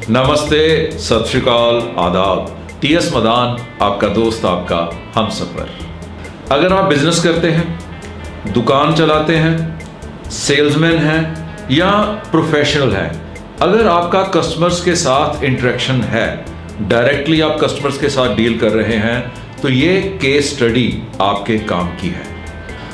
नमस्ते, सत श्री अकाल, आदाब। टीएस मदान आपका दोस्त, आपका हमसफर। अगर आप बिजनेस करते हैं, दुकान चलाते हैं, सेल्समैन हैं या प्रोफेशनल हैं, अगर आपका कस्टमर्स के साथ इंटरेक्शन है, डायरेक्टली आप कस्टमर्स के साथ डील कर रहे हैं, तो ये केस स्टडी आपके काम की है।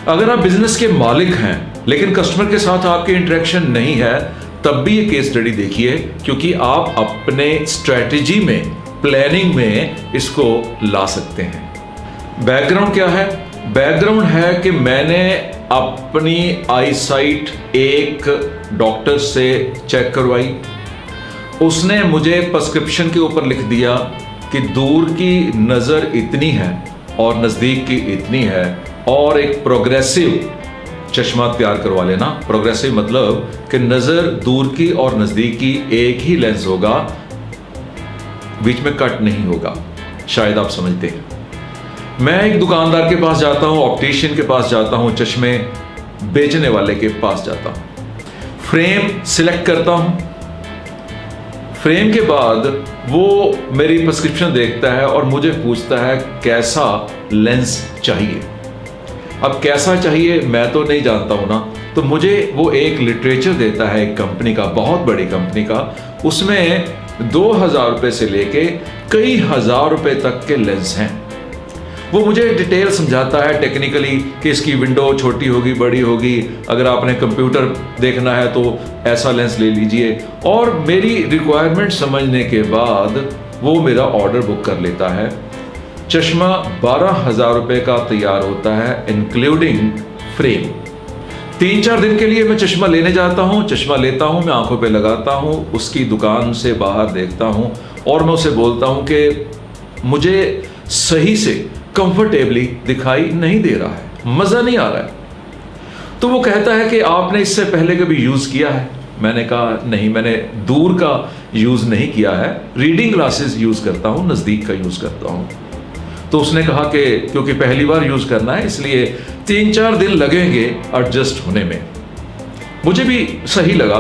अगर आप बिजनेस के मालिक हैं लेकिन कस्टमर के साथ आपके इंटरेक्शन नहीं है, तब भी ये केस स्टडी देखिए, क्योंकि आप अपने स्ट्रेटजी में, प्लानिंग में इसको ला सकते हैं। बैकग्राउंड क्या है? बैकग्राउंड है कि मैंने अपनी आई साइट एक डॉक्टर से चेक करवाई। उसने मुझे प्रिस्क्रिप्शन के ऊपर लिख दिया कि दूर की नज़र इतनी है और नज़दीक की इतनी है, और एक प्रोग्रेसिव चश्मा तैयार करवा लेना। प्रोग्रेसिव मतलब कि नज़र दूर की और नज़दीक की एक ही लेंस होगा, बीच में कट नहीं होगा। शायद आप समझते हैं। मैं एक दुकानदार के पास जाता हूँ, ऑप्टिशियन के पास जाता हूँ, चश्मे बेचने वाले के पास जाता हूँ, फ्रेम सिलेक्ट करता हूँ। फ्रेम के बाद वो मेरी प्रिस्क्रिप्शन देखता है और मुझे पूछता है कैसा लेंस चाहिए। अब कैसा चाहिए मैं तो नहीं जानता हूं ना, तो मुझे वो एक लिटरेचर देता है एक कंपनी का, बहुत बड़ी कंपनी का। उसमें 2000 रुपए से लेके कई हजार रुपए तक के लेंस हैं। वो मुझे डिटेल समझाता है टेक्निकली कि इसकी विंडो छोटी होगी, बड़ी होगी, अगर आपने कंप्यूटर देखना है तो ऐसा लेंस ले लीजिए। और मेरी रिक्वायरमेंट समझने के बाद वो मेरा ऑर्डर बुक कर लेता है। चश्मा 12,000 रुपए का तैयार होता है, इंक्लूडिंग फ्रेम। 3-4 दिन के लिए मैं चश्मा लेने जाता हूँ। चश्मा लेता हूँ, मैं आंखों पे लगाता हूँ, उसकी दुकान से बाहर देखता हूँ और मैं उसे बोलता हूँ कि मुझे सही से कंफर्टेबली दिखाई नहीं दे रहा है, मज़ा नहीं आ रहा है। तो वो कहता है कि आपने इससे पहले कभी यूज़ किया है? मैंने कहा नहीं, मैंने दूर का यूज़ नहीं किया है, रीडिंग ग्लासेस यूज़ करता हूँ, नज़दीक का यूज़ करता हूँ। तो उसने कहा कि क्योंकि पहली बार यूज़ करना है इसलिए 3-4 दिन लगेंगे एडजस्ट होने में। मुझे भी सही लगा।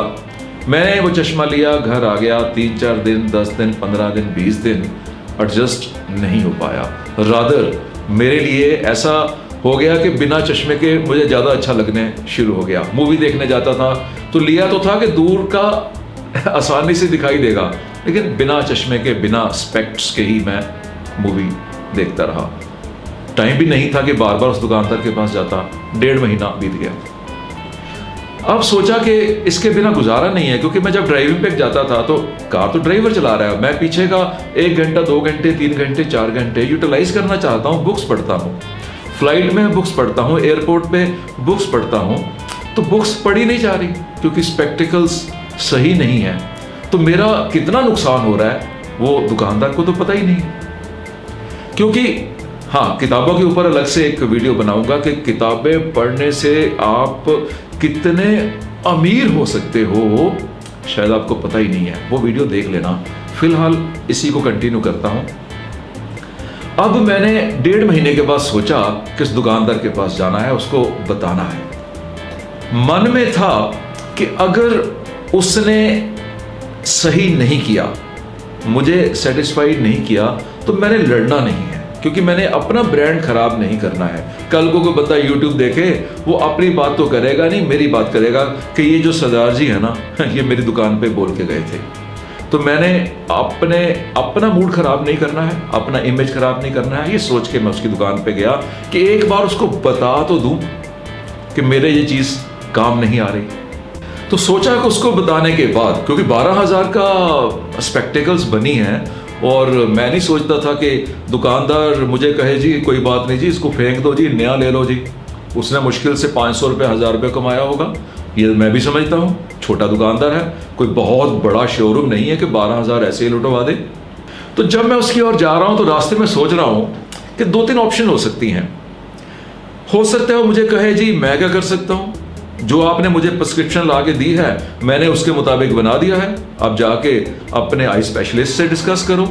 मैंने वो चश्मा लिया, घर आ गया। 3-4 दिन, 10 दिन, 15 दिन, 20 दिन एडजस्ट नहीं हो पाया। रादर मेरे लिए ऐसा हो गया कि बिना चश्मे के मुझे ज़्यादा अच्छा लगने शुरू हो गया। मूवी देखने जाता था तो लिया तो था कि दूर का आसानी से दिखाई देगा, लेकिन बिना चश्मे के, बिना स्पेक्ट्स के ही मैं मूवी देखता रहा। टाइम भी नहीं था कि बार बार उस दुकानदार के पास जाता। 1.5 महीना बीत गया। अब सोचा कि इसके बिना गुजारा नहीं है, क्योंकि मैं जब ड्राइविंग पे जाता था तो कार तो ड्राइवर चला रहा है, मैं पीछे का 1 घंटा, 2 घंटे, 3 घंटे, 4 घंटे यूटिलाइज करना चाहता हूँ। बुक्स पढ़ता हूँ, फ्लाइट में बुक्स पढ़ता हूँ, एयरपोर्ट पे बुक्स पढ़ता हूँ, तो बुक्स पढ़ी नहीं जा रही क्योंकि स्पेक्टिकल्स सही नहीं है। तो मेरा कितना नुकसान हो रहा है वो दुकानदार को तो पता ही नहीं। क्योंकि हाँ, किताबों के ऊपर अलग से एक वीडियो बनाऊंगा कि किताबें पढ़ने से आप कितने अमीर हो सकते हो, शायद आपको पता ही नहीं है। वो वीडियो देख लेना। फिलहाल इसी को कंटिन्यू करता हूं। अब मैंने 1.5 महीने के बाद सोचा किस दुकानदार के पास जाना है, उसको बताना है। मन में था कि अगर उसने सही नहीं किया, मुझे सेटिस्फाइड नहीं किया, तो मैंने लड़ना नहीं है, क्योंकि मैंने अपना ब्रांड खराब नहीं करना है। कल को कोई बंदा YouTube देखे, वो अपनी बात तो करेगा नहीं, मेरी बात करेगा कि ये जो सरदार जी है ना, ये मेरी दुकान पे बोल के गए थे। तो मैंने अपना मूड खराब नहीं करना है, अपना इमेज खराब नहीं करना है। ये सोच के मैं उसकी दुकान पे गया कि एक बार उसको बता तो दूं कि मेरे ये चीज़ काम नहीं आ रही। तो सोचा कि उसको बताने के बाद, क्योंकि 12,000 का स्पेक्टिकल्स बनी है, और मैं नहीं सोचता था कि दुकानदार मुझे कहे जी कोई बात नहीं जी, इसको फेंक दो जी, नया ले लो जी। उसने मुश्किल से 500 रुपये, 1000 रुपये कमाया होगा, ये मैं भी समझता हूँ। छोटा दुकानदार है, कोई बहुत बड़ा शोरूम नहीं है कि 12,000 ऐसे ही लुटवा दे। तो जब मैं उसकी ओर जा रहा हूँ तो रास्ते में सोच रहा हूँ कि 2-3 ऑप्शन हो सकती हैं। हो सकता है वो मुझे कहे जी मैं क्या कर सकता हूँ, जो आपने मुझे प्रिस्क्रिप्शन ला के दी है मैंने उसके मुताबिक बना दिया है, अब जाके अपने आई स्पेशलिस्ट से डिस्कस करो।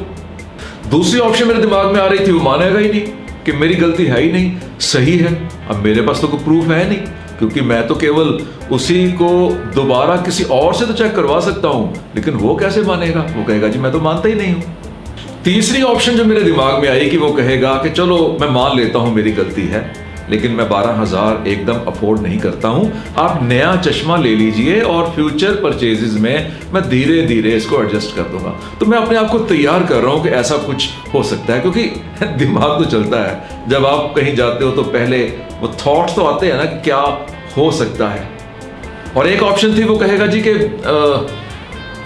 दूसरी ऑप्शन मेरे दिमाग में आ रही थी, वो मानेगा ही नहीं कि मेरी गलती है ही नहीं, सही है। अब मेरे पास तो कोई प्रूफ है नहीं क्योंकि मैं तो केवल उसी को दोबारा किसी और से तो चेक करवा सकता हूं, लेकिन वो कैसे मानेगा? वो कहेगा जी मैं तो मानता ही नहीं हूं। तीसरी ऑप्शन जो मेरे दिमाग में आई कि वो कहेगा कि चलो मैं मान लेता हूं मेरी गलती है, लेकिन मैं 12,000 एकदम अफोर्ड नहीं करता हूं, आप नया चश्मा ले लीजिए और फ्यूचर परचेजेस में मैं धीरे धीरे इसको एडजस्ट कर दूंगा। तो मैं अपने आप को तैयार कर रहा हूं कि ऐसा कुछ हो सकता है, क्योंकि दिमाग तो चलता है। जब आप कहीं जाते हो तो पहले वो थॉट्स तो आते हैं ना कि क्या हो सकता है। और एक ऑप्शन थी, वो कहेगा जी कि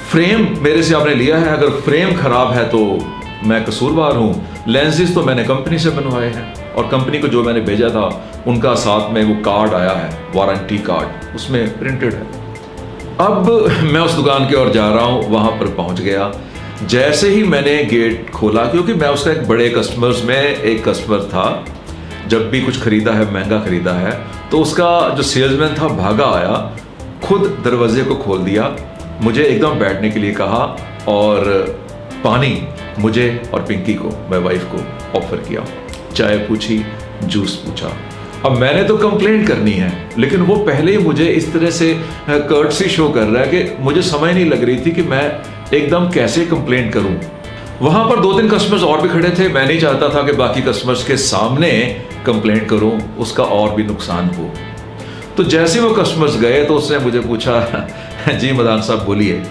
फ्रेम मेरे से आपने लिया है, अगर फ्रेम खराब है तो मैं कसूरवार हूं, लेंसेज तो मैंने कंपनी से बनवाए हैं और कंपनी को जो मैंने भेजा था उनका साथ में वो कार्ड आया है, वारंटी कार्ड, उसमें प्रिंटेड है। अब मैं उस दुकान की ओर जा रहा हूं, वहां पर पहुंच गया। जैसे ही मैंने गेट खोला, क्योंकि मैं उसका एक बड़े कस्टमर्स में एक कस्टमर था, जब भी कुछ खरीदा है महंगा खरीदा है, तो उसका जो सेल्समैन था भागा आया, खुद दरवाजे को खोल दिया, मुझे एकदम बैठने के लिए कहा और पानी मुझे और पिंकी को, मैं वाइफ को ऑफर किया। चाय पूछी, जूस पूछा। अब मैंने तो कंप्लेंट करनी है, लेकिन वो पहले ही मुझे इस तरह से कर्टसी शो कर रहा है कि मुझे समझ नहीं लग रही थी कि मैं एकदम कैसे कंप्लेंट करूं। वहां पर 2-3 कस्टमर्स और भी खड़े थे, मैं नहीं चाहता था कि बाकी कस्टमर्स के सामने कंप्लेंट करूं, उसका और भी नुकसान हो। तो जैसे वो कस्टमर्स गए तो उसने मुझे पूछा जी मदान साहब बोलिए।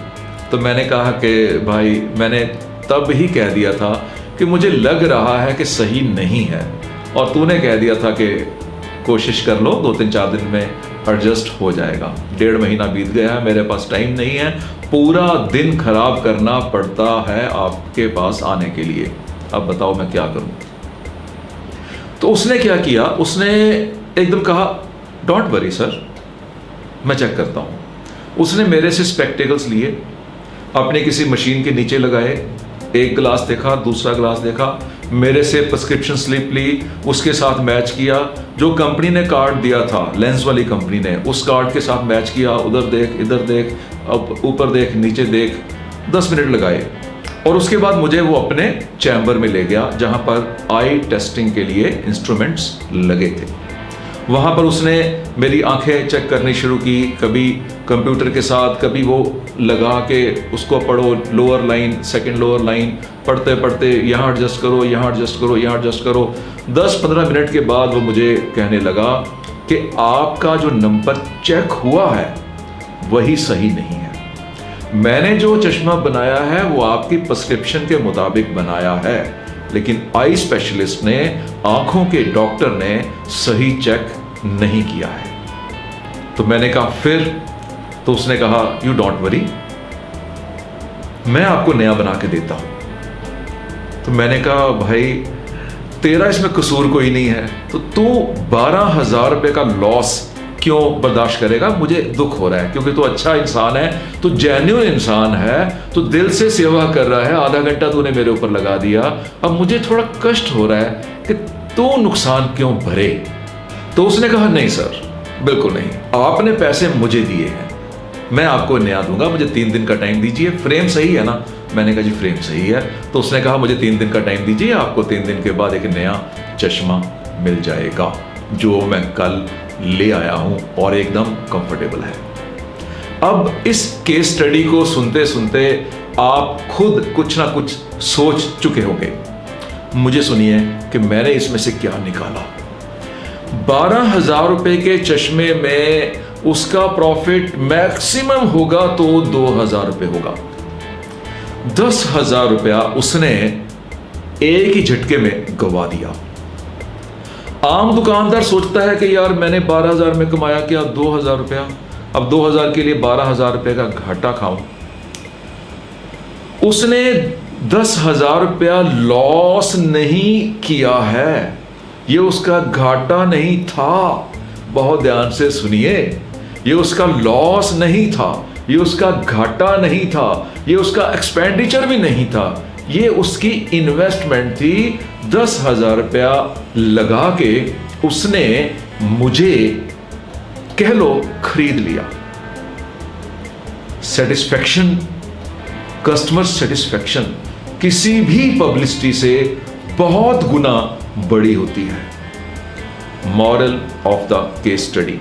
तो मैंने कहा कि भाई मैंने तब ही कह दिया था कि मुझे लग रहा है कि सही नहीं है, और तूने कह दिया था कि कोशिश कर लो, 2-3-4 दिन में एडजस्ट हो जाएगा। 1.5 महीना बीत गया है, मेरे पास टाइम नहीं है, पूरा दिन खराब करना पड़ता है आपके पास आने के लिए, अब बताओ मैं क्या करूं। तो उसने क्या किया, उसने एकदम कहा डोंट वरी सर, मैं चेक करता हूं। उसने मेरे से स्पेक्टेकल्स लिए, अपने किसी मशीन के नीचे लगाए, एक ग्लास देखा, दूसरा ग्लास देखा, मेरे से प्रिस्क्रिप्शन स्लिप ली, उसके साथ मैच किया, जो कंपनी ने कार्ड दिया था, लेंस वाली कंपनी ने, उस कार्ड के साथ मैच किया, उधर देख, इधर देख, अब ऊपर देख, नीचे देख, 10 मिनट लगाए। और उसके बाद मुझे वो अपने चैम्बर में ले गया, जहां पर आई टेस्टिंग के लिए इंस्ट्रूमेंट्स लगे थे। वहां पर उसने मेरी आंखें चेक करनी शुरू की, कभी कंप्यूटर के साथ, कभी वो लगा के उसको पढ़ो, lower line, second lower line, पढ़ते पढ़ते यहाँ एडजस्ट करो, यहाँ एडजस्ट करो, यहाँ एडजस्ट करो। 10-15 मिनट के बाद वो मुझे कहने लगा कि आपका जो नंबर चेक हुआ है वही सही नहीं है, मैंने जो चश्मा बनाया है वो आपकी प्रिस्क्रिप्शन के मुताबिक बनाया है, लेकिन आई स्पेशलिस्ट ने, आंखों के डॉक्टर ने सही चेक नहीं किया है। तो मैंने कहा फिर? तो उसने कहा यू डोंट वरी, मैं आपको नया बना के देता हूं। तो मैंने कहा भाई तेरा इसमें कसूर कोई नहीं है, तो तू 12,000 रुपए का लॉस क्यों बर्दाश्त करेगा? मुझे दुख हो रहा है, क्योंकि तू अच्छा इंसान है, तू जेन्युइन इंसान है, तू दिल से सेवा कर रहा है, आधा घंटा तूने मेरे ऊपर लगा दिया, अब मुझे थोड़ा कष्ट हो रहा है कि तू नुकसान क्यों भरे। तो उसने कहा नहीं सर, बिल्कुल नहीं, आपने पैसे मुझे दिए हैं, मैं आपको नया दूंगा, मुझे 3 दिन का टाइम दीजिए। फ्रेम सही है ना? मैंने कहा जी फ्रेम सही है। तो उसने कहा मुझे 3 दिन का टाइम दीजिए, आपको 3 दिन के बाद एक नया चश्मा मिल जाएगा, जो मैं कल ले आया हूं और एकदम कंफर्टेबल है। अब इस केस स्टडी को सुनते सुनते आप खुद कुछ ना कुछ सोच चुके होंगे। मुझे सुनिए कि मैंने इसमें से क्या निकाला। 12,000 रुपए के चश्मे में उसका प्रॉफिट मैक्सिमम होगा तो 2,000 रुपए होगा। 10,000 रुपया उसने एक ही झटके में गवा दिया। आम दुकानदार सोचता है कि यार मैंने 12,000 में कमाया क्या 2,000 रुपया, अब 2,000 के लिए 12,000 रुपए का घाटा खाऊं। उसने 10,000 रुपया लॉस नहीं किया है, ये उसका घाटा नहीं था। बहुत ध्यान से सुनिए, ये उसका लॉस नहीं था, ये उसका घाटा नहीं था, ये उसका एक्सपेंडिचर भी नहीं था, ये उसकी इन्वेस्टमेंट थी। 10,000 रुपया लगा के उसने मुझे कह लो खरीद लिया। सेटिस्फैक्शन, कस्टमर सेटिस्फैक्शन किसी भी पब्लिसिटी से बहुत गुना बड़ी होती है। Moral of the case study,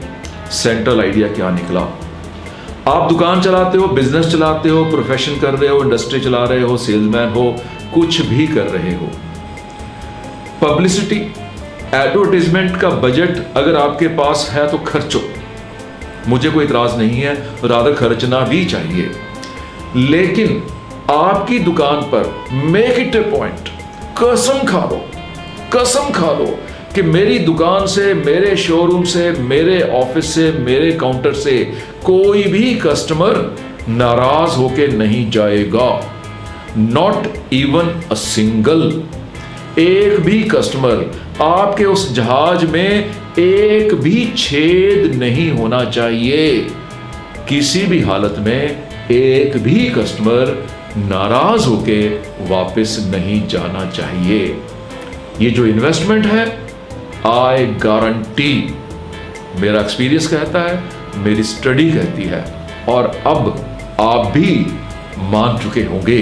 central idea क्या निकला। आप दुकान चलाते हो, बिजनेस चलाते हो, प्रोफेशन कर रहे हो, इंडस्ट्री चला रहे हो, सेल्समैन हो, कुछ भी कर रहे हो, पब्लिसिटी एडवर्टाइजमेंट का बजट अगर आपके पास है तो खर्चो, मुझे कोई इतराज नहीं है, रादर खर्चना भी चाहिए। लेकिन आपकी दुकान पर मेक इट ए पॉइंट, कसम खा लो कि मेरी दुकान से, मेरे शोरूम से, मेरे ऑफिस से, मेरे काउंटर से कोई भी कस्टमर नाराज होके नहीं जाएगा। नॉट इवन अ सिंगल, एक भी कस्टमर, आपके उस जहाज में एक भी छेद नहीं होना चाहिए। किसी भी हालत में एक भी कस्टमर नाराज होके वापस नहीं जाना चाहिए। ये जो इन्वेस्टमेंट है, आई गारंटी, मेरा एक्सपीरियंस कहता है, मेरी स्टडी कहती है, और अब आप भी मान चुके होंगे,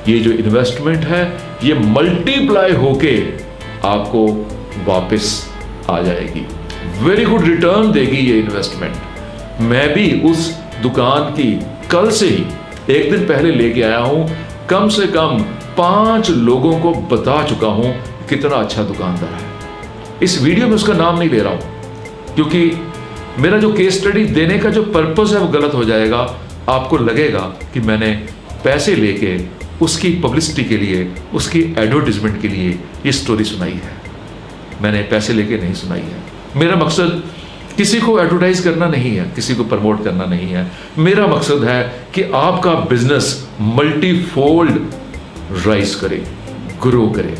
ये जो इन्वेस्टमेंट है ये मल्टीप्लाई होके आपको वापस आ जाएगी, वेरी गुड रिटर्न देगी ये इन्वेस्टमेंट। मैं भी उस दुकान की कल से ही एक दिन पहले लेके आया हूं, कम से कम 5 लोगों को बता चुका हूं कितना अच्छा दुकानदार है। इस वीडियो में उसका नाम नहीं ले रहा हूं क्योंकि मेरा जो केस स्टडी देने का जो पर्पस है वो गलत हो जाएगा। आपको लगेगा कि मैंने पैसे लेके उसकी पब्लिसिटी के लिए, उसकी एडवर्टाइजमेंट के लिए ये स्टोरी सुनाई है। मैंने पैसे लेके नहीं सुनाई है। मेरा मकसद किसी को एडवर्टाइज करना नहीं है, किसी को प्रमोट करना नहीं है। मेरा मकसद है कि आपका बिजनेस मल्टीफोल्ड राइज करे, ग्रो करे।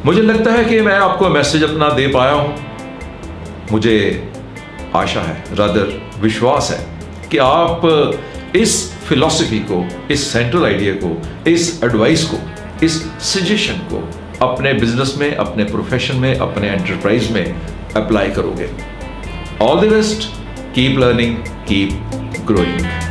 मुझे लगता है कि मैं आपको मैसेज अपना दे पाया हूं। मुझे आशा है, रादर विश्वास है कि आप इस फिलॉसफी को, इस सेंट्रल आइडिया को, इस एडवाइस को, इस सजेशन को अपने बिजनेस में, अपने प्रोफेशन में, अपने एंटरप्राइज में अप्लाई करोगे। All the best, keep learning, keep growing.